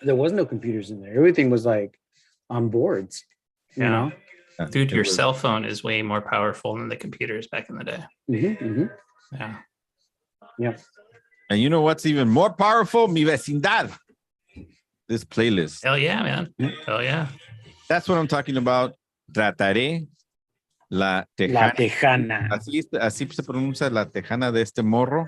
there was no computers in there. Everything was like on boards, you know? Dude, your cell phone is way more powerful than the computers back in the day. Yeah. And you know what's even more powerful? Mi vecindad. This playlist. Hell yeah, man. Hell yeah. That's what I'm talking about. Trataré la tejana. La tejana. Así se pronuncia la tejana de este morro.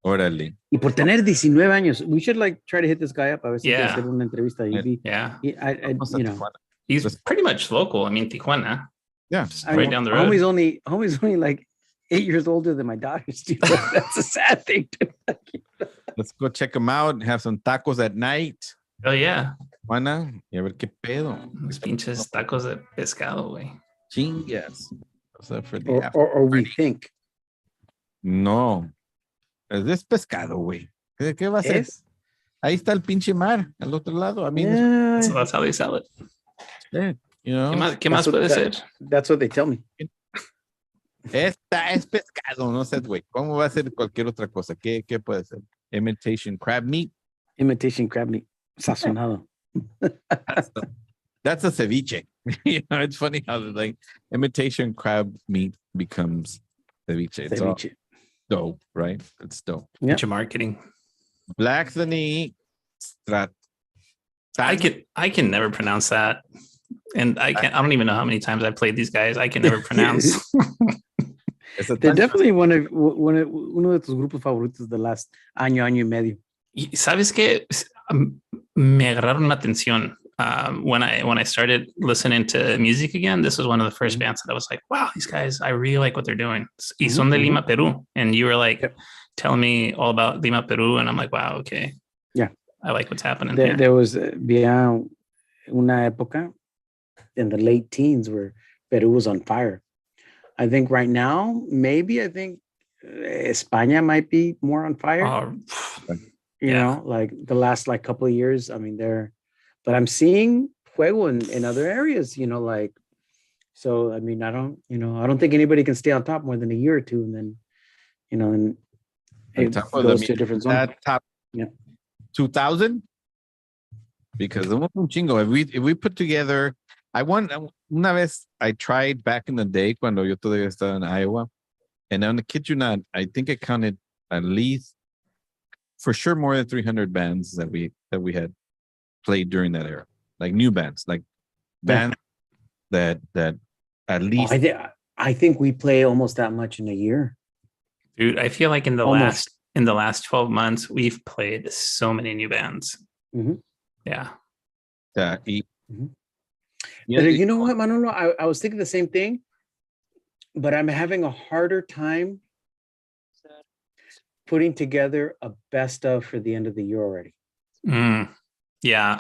Órale. Y por tener 19 años, we should like try to hit this guy up. A ver si quiere hacer una entrevista. You know, he's pretty much local. I mean, Tijuana. Yeah. Right down the road. Homie's only like 8 years older than my daughters. That's a sad thing. Let's go check him out. Have some tacos at night. Oh, yeah. Tijuana. Y a ver qué pedo. Los pinches tacos de pescado, güey. Chingas. Or we think. No. Es pescado, güey. ¿Qué va a ser? Ahí está el pinche mar, al otro lado. I mean, so that's how they sell it. Yeah, you know. ¿Qué más puede ser? That's what they tell me. Esta es pescado, no sé, güey. ¿Cómo va a ser cualquier otra cosa? ¿Qué puede ser? Imitation crab meat. Sazonado. That's a ceviche. You know, it's funny how like imitation crab meat becomes ceviche. It's all dope, right? It's dope. Bunch of marketing. Black Zani. I can never pronounce that. And I don't even know how many times I've played these guys. I can never pronounce. They're definitely uno de tus grupos favoritos de last año y medio. ¿Sabes qué? me agarraron la atención. When I started listening to music again, this was one of the first bands that I was like, wow, these guys, I really like what they're doing. Y son de Lima, Peru. And you were like telling me all about Lima, Peru. And I'm like, wow, okay. Yeah. I like what's happening here. There was una época in the late teens where Peru was on fire. I think right now, I think España might be more on fire. You know, like the last couple of years. I mean, but I'm seeing fuego in other areas, you know, like, so, I mean, I don't think anybody can stay on top more than a year or two. And then, you know, and it goes to a different zone. Top 2000? Because un chingo. If we put together, una vez I tried back in the day cuando yo todavía estaba en Iowa, and on the kid you not, I think I counted at least for sure more than 300 bands that we had played during that era, like new bands, like bands that at least. I think we play almost that much in a year, dude. I feel like in the last 12 months we've played so many new bands. Yeah. But you know what, Manolo? I was thinking the same thing, but I'm having a harder time putting together a best of for the end of the year already. Yeah,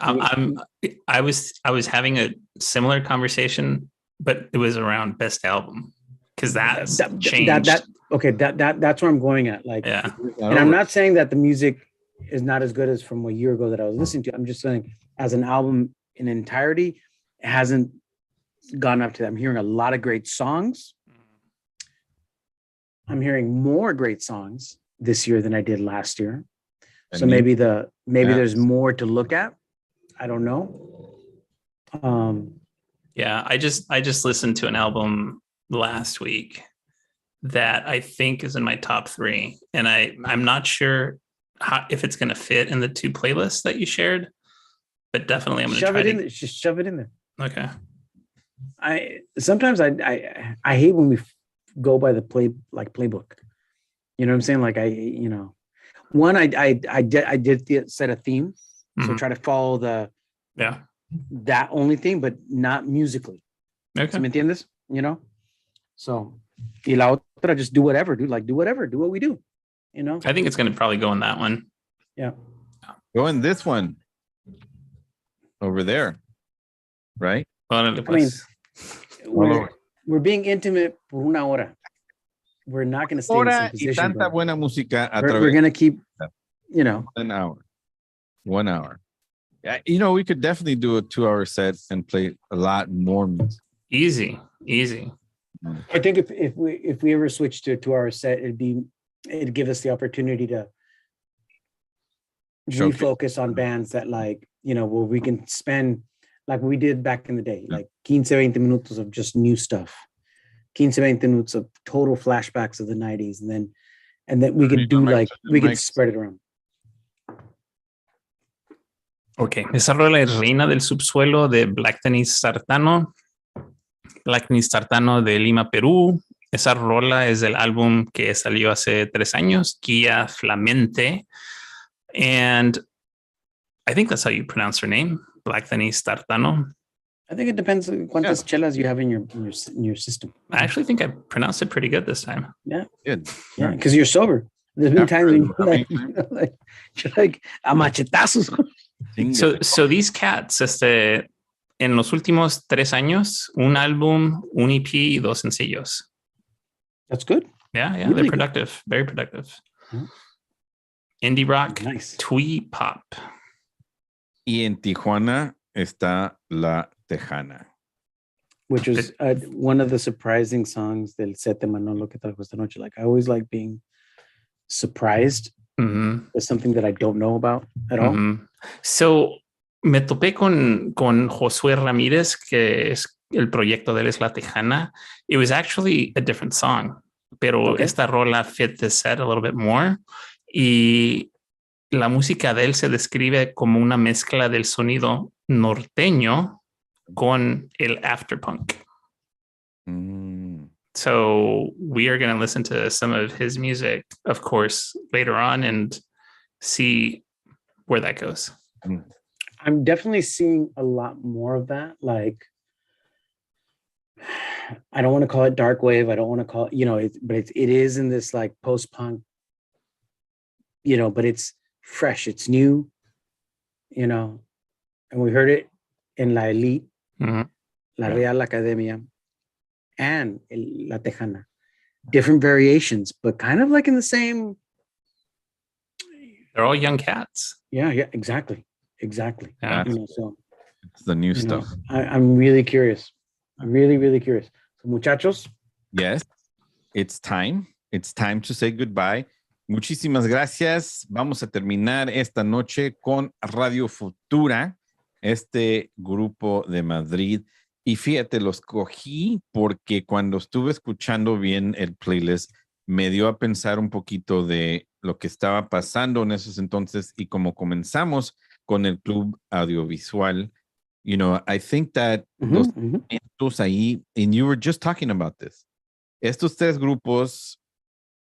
I was having a similar conversation, but it was around best album because that's changed. That's where I'm going at. Like, yeah. And I'm not saying that the music is not as good as from a year ago that I was listening to. I'm just saying, as an album in entirety, it hasn't gone up to that. I'm hearing a lot of great songs. I'm hearing more great songs this year than I did last year. So maybe there's more to look at. I don't know. Yeah, I just listened to an album last week that I think is in my top 3, and I'm not sure if it's going to fit in the 2 playlists that you shared, but definitely I'm going to try to just shove it in there. Okay. Sometimes I hate when we go by the playbook. You know what I'm saying? Like I did set a theme, so try to follow that only thing, but not musically. Okay. ¿Me entiendes? You know? So, y la otra, just do whatever, dude. Like do whatever, do what we do. You know? I think it's going to probably go in that one. Yeah. Go in this one over there, right? I mean, we're being intimate por una hora. We're not going to stay in the same position. Tanta buena música we're going to keep, you know. 1 hour. Yeah, you know, we could definitely do a 2-hour set and play a lot more music. Easy. I think if we ever switch to a 2-hour set, it'd give us the opportunity to refocus on bands that, like, you know, where we can spend like we did back in the day, like 15-20 minutos of just new stuff. 15-20 minutos of total flashbacks of the 90s, and then we could do we could spread it around. Ok, esa rola es Reina del Subsuelo de Black Denise Sartano. Black Denise Sartano de Lima, Perú. Esa rola es del álbum que salió hace 3 años, Guía Flamente. And I think that's how you pronounce her name, Black Denise Sartano. I think it depends on cuántas chelas you have in your system. I actually think I pronounced it pretty good this time. Yeah. Good. Yeah, because you're sober. There's been times when you're like a machetazos. So these cats, en los últimos 3 años, un álbum, un EP y 2 sencillos. That's good. Yeah, really they're productive. Good. Very productive. Mm-hmm. Indie rock, nice. Twee pop. Y en Tijuana está La Tejana. Which was one of the surprising songs del set de Manolo que trajo esta noche. Like, I always like being surprised with something that I don't know about at all. So, me topé con Josué Ramírez, que es el proyecto de él es La Tejana. It was actually a different song, pero esta rola fit the set a little bit more. Y la música de él se describe como una mezcla del sonido norteño con el afterpunk. So we are going to listen to some of his music, of course, later on and see where that goes. I'm definitely seeing a lot more of that. Like, I don't want to call it dark wave. I don't want to call it, but it is in this like post-punk, but it's fresh, it's new, and we heard it in La Elite, Mhm. La Yeah. Real Academia, and La Tejana. Different variations, but kind of like in the same. They're all young cats. Yeah, exactly. Yeah. So It's the new stuff. I'm really curious. I'm really, really curious. So, muchachos. Yes, it's time. It's time to say goodbye. Muchísimas gracias. Vamos a terminar esta noche con Radio Futura, este grupo de Madrid. Y fíjate, los cogí porque cuando estuve escuchando bien el playlist, me dio a pensar un poquito de lo que estaba pasando en esos entonces y como comenzamos con el club audiovisual. I think that los momentos ahí, and you were just talking about this. Estos tres grupos,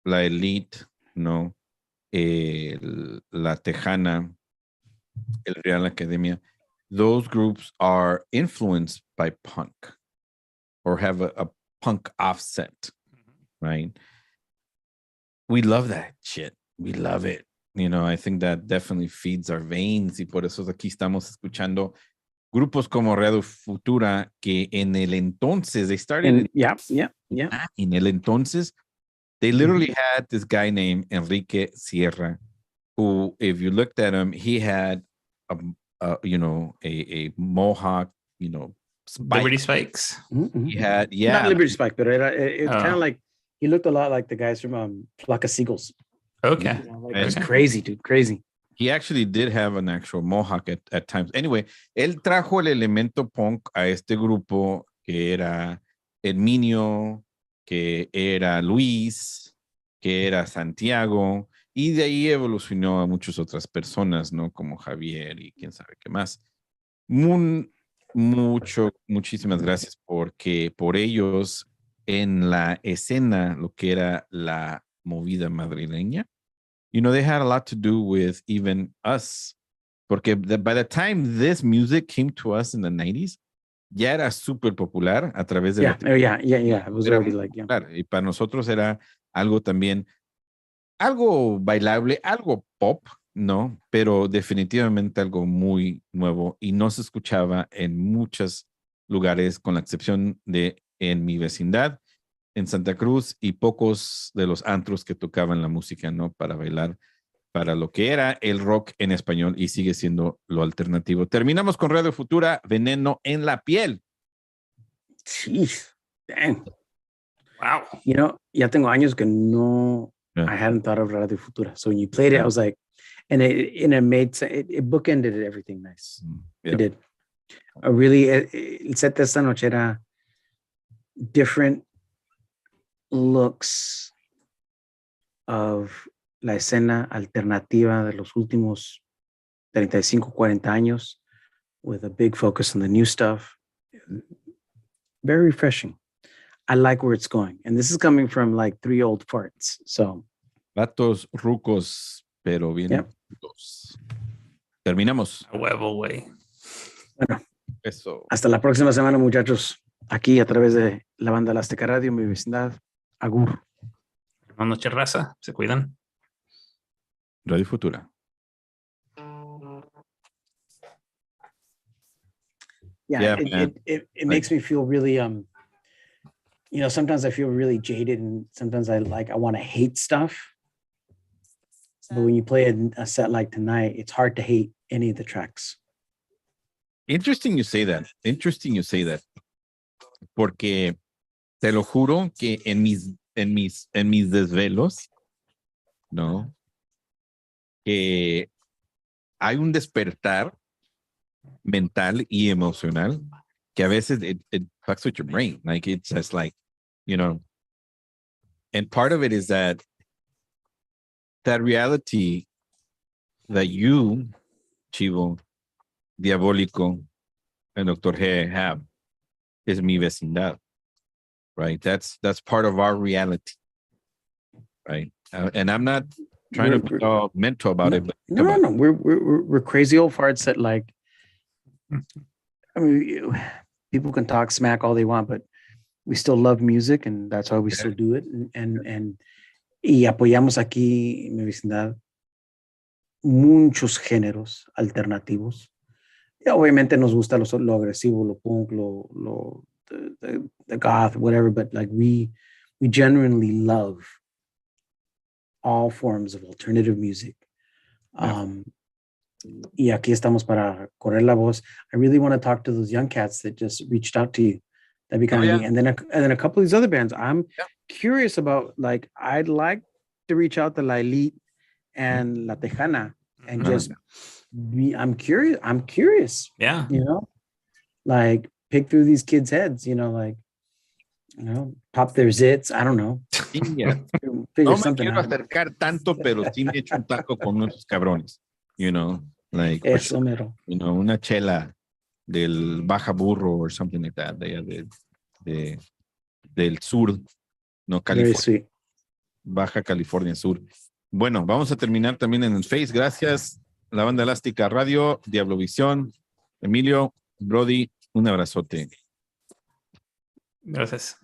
la Elite, ¿no? La Tejana, el Real Academia, those groups are influenced by punk or have a punk offset, right? We love that shit. We love it. I think that definitely feeds our veins y por eso aquí estamos escuchando grupos como Radio Futura que en el entonces, they started in el entonces, they literally had this guy named Enrique Sierra, who, if you looked at him, he had a mohawk, spike. Liberty Spikes. He had, Not Liberty Spike, but it kind Oh. of like, he looked a lot like the guys from Flock of Seagulls. Okay. It's crazy, dude. Crazy. He actually did have an actual mohawk at times. Anyway, él trajo el elemento punk a este grupo que era Herminio, que era Luis, que era Santiago, y de ahí evolucionó a muchas otras personas, ¿no? Como Javier y quién sabe qué más. Muchísimas gracias porque por ellos en la escena, lo que era la movida madrileña, they had a lot to do with even us. Porque by the time this music came to us in the 90s, ya era súper popular a través de... Yeah. It was already like, yeah. Y para nosotros era algo también, algo bailable, algo pop, ¿no? Pero definitivamente algo muy nuevo y no se escuchaba en muchos lugares, con la excepción de en mi vecindad, en Santa Cruz, y pocos de los antros que tocaban la música, ¿no? Para bailar, para lo que era el rock en español y sigue siendo lo alternativo. Terminamos con Radio Futura, Veneno en la Piel. Jeez, dang. Wow. Ya tengo años que no, I hadn't thought of Radio Futura. So when you played it, I was like, and it made sense. It bookended everything nice. Yeah. It did. El set de esta noche era different looks of la escena alternativa de los últimos 35, 40 años, with a big focus on the new stuff. Very refreshing. I like where it's going. And this is coming from like 3 old farts. So. Vatos rucos, pero bien. Yep. Terminamos. A huevo, güey. Bueno. Eso. Hasta la próxima semana, muchachos. Aquí a través de la banda La Azteca Radio, mi vecindad. Agur. Buenas noches, raza. Se cuidan. Radio Futura. Yeah, it makes me feel really sometimes I feel really jaded, and sometimes I want to hate stuff. But when you play a set like tonight, it's hard to hate any of the tracks. Interesting you say that. Porque te lo juro que en mis desvelos, ¿no? Que hay un despertar mental y emocional que a veces it fucks with your brain. Like it's just like, and part of it is that reality that you, Chivo, Diabólico, and Dr. G have is mi vecindad, right? That's part of our reality, right? And I'm not trying to be all mental about it. But No. We're crazy old farts that like I mean, people can talk smack all they want, but we still love music, and that's why we still do it. Y apoyamos aquí en mi vecindad muchos géneros alternativos. Y obviamente nos gusta lo agresivo, lo punk, the goth, whatever, but like we genuinely love all forms of alternative music. Y aquí estamos para correr la voz. I really want to talk to those young cats that just reached out to you. That'd be kind of neat. And then a couple of these other bands. I'm curious about, like, I'd like to reach out to La Elite and La Tejana and just I'm curious. Yeah. You know, like pick through these kids' heads, like, pop their zits. I don't know. Yeah. Figure No me something quiero out. acercar tanto, pero sí me echo un taco con unos cabrones. Like, Eso mero. Una chela del Baja Burro or something like that, del sur, Very California, sweet. Baja California Sur. Bueno, vamos a terminar también en el Face. Gracias, La Banda Elástica Radio, DiavloVision, Emilio, Brody, un abrazote. Gracias.